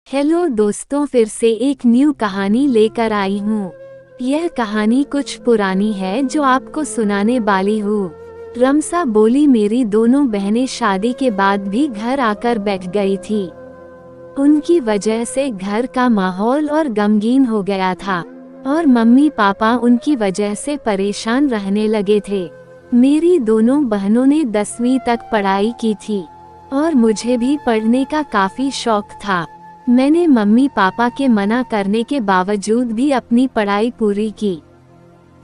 Hello दोस्तों, फिर से एक न्यू कहानी लेकर आई हूँ। यह कहानी कुछ पुरानी है जो आपको सुनाने वाली हूँ। रमसा बोली, मेरी दोनों बहनें शादी के बाद भी घर आकर बैठ गई थी। उनकी वजह से घर का माहौल और गमगीन हो गया था और मम्मी पापा उनकी वजह से परेशान रहने लगे थे। मेरी दोनों बहनों ने 10वीं तक पढ़ाई की थी और मुझे भी पढ़ने का काफी शौक था। मैंने मम्मी पापा के मना करने के बावजूद भी अपनी पढ़ाई पूरी की।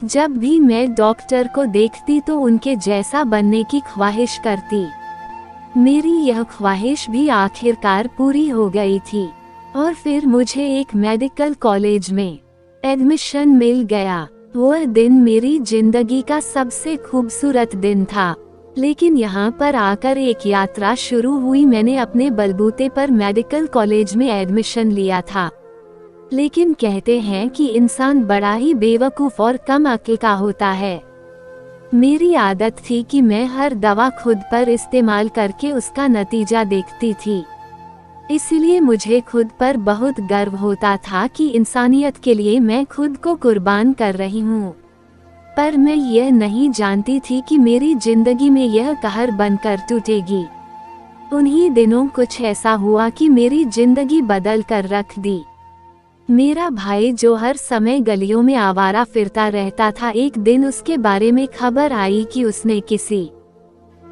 जब भी मैं डॉक्टर को देखती तो उनके जैसा बनने की ख्वाहिश करती। मेरी यह ख्वाहिश भी आखिरकार पूरी हो गई थी और फिर मुझे एक मेडिकल कॉलेज में एडमिशन मिल गया। वह दिन मेरी जिंदगी का सबसे खूबसूरत दिन था। लेकिन यहाँ पर आकर एक यात्रा शुरू हुई। मैंने अपने बलबूते पर मेडिकल कॉलेज में एडमिशन लिया था, लेकिन कहते हैं कि इंसान बड़ा ही बेवकूफ़ और कम अक्ल का होता है। मेरी आदत थी कि मैं हर दवा खुद पर इस्तेमाल करके उसका नतीजा देखती थी। इसलिए मुझे खुद पर बहुत गर्व होता था कि इंसानियत के लिए मैं खुद को कुर्बान कर रही हूँ। पर मैं यह नहीं जानती थी कि मेरी जिंदगी में यह कहर बनकर टूटेगी। उन्हीं दिनों कुछ ऐसा हुआ कि मेरी जिंदगी बदल कर रख दी। मेरा भाई जो हर समय गलियों में आवारा फिरता रहता था, एक दिन उसके बारे में खबर आई कि उसने किसी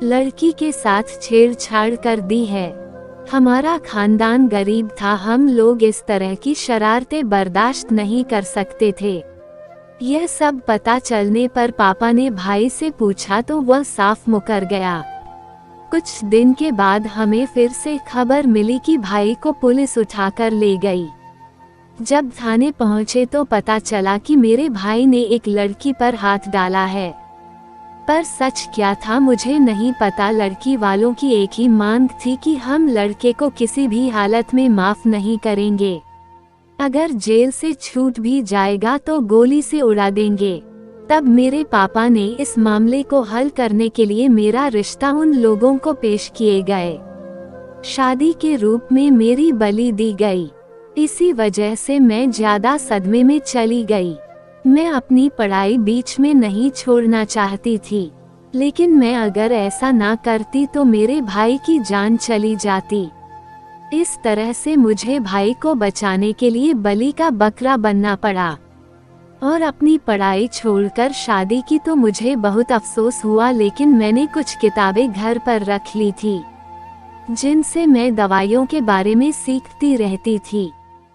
लड़की के साथ छेड़छाड़ कर दी है। हमारा खानदान गरीब था, हम लोग इस तरह की शरारतें बर्दाश्त नहीं कर सकते थे। यह सब पता चलने पर पापा ने भाई से पूछा तो वह साफ मुकर गया। कुछ दिन के बाद हमें फिर से खबर मिली कि भाई को पुलिस उठाकर ले गई। जब थाने पहुंचे तो पता चला कि मेरे भाई ने एक लड़की पर हाथ डाला है। पर सच क्या था मुझे नहीं पता। लड़की वालों की एक ही मांग थी कि हम लड़के को किसी भी हालत में माफ नहीं करेंगे। अगर जेल से छूट भी जाएगा तो गोली से उड़ा देंगे। तब मेरे पापा ने इस मामले को हल करने के लिए मेरा रिश्ता उन लोगों को पेश किए गए। शादी के रूप में मेरी बलि दी गई। इसी वजह से मैं ज्यादा सदमे में चली गई। मैं अपनी पढ़ाई बीच में नहीं छोड़ना चाहती थी, लेकिन मैं अगर ऐसा ना करती तो मेरे भाई की जान चली जाती। इस तरह से मुझे भाई को बचाने के लिए बलि का बकरा बनना पड़ा और अपनी पढ़ाई छोड़कर शादी की। तो मुझे बहुत अफसोस हुआ, लेकिन मैंने कुछ किताबें घर पर रख ली थी जिनसे मैं दवाइयों के बारे में सीखती रहती थी।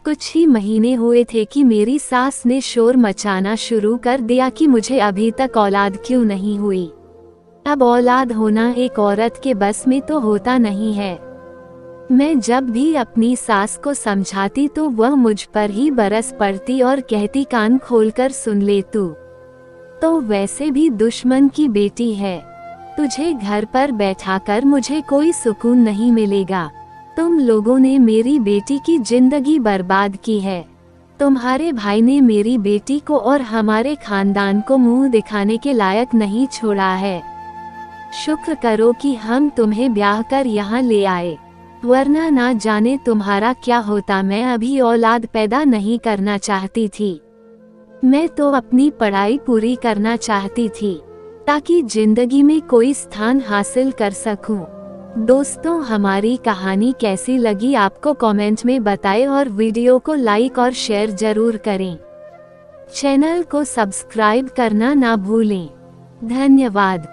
कुछ ही महीने हुए थे कि मेरी सास ने शोर मचाना शुरू कर दिया कि मुझे अभी तक औलाद क्यों नहीं हुई। अब औलाद होना एक औरत के बस में तो होता नहीं है। मैं जब भी अपनी सास को समझाती तो वह मुझ पर ही बरस पड़ती और कहती, कान खोलकर सुन ले तू तो वैसे भी दुश्मन की बेटी है। तुझे घर पर बैठाकर मुझे कोई सुकून नहीं मिलेगा। तुम लोगों ने मेरी बेटी की जिंदगी बर्बाद की है। तुम्हारे भाई ने मेरी बेटी को और हमारे खानदान को मुंह दिखाने के लायक नहीं छोड़ा है। शुक्र करो कि हम तुम्हें ब्याह कर यहाँ ले आए, वरना ना जाने तुम्हारा क्या होता। मैं अभी औलाद पैदा नहीं करना चाहती थी। मैं तो अपनी पढ़ाई पूरी करना चाहती थी ताकि जिंदगी में कोई स्थान हासिल कर सकूं। दोस्तों, हमारी कहानी कैसी लगी आपको कमेंट में बताएं और वीडियो को लाइक और शेयर जरूर करें। चैनल को सब्सक्राइब करना ना भूलें। धन्यवाद।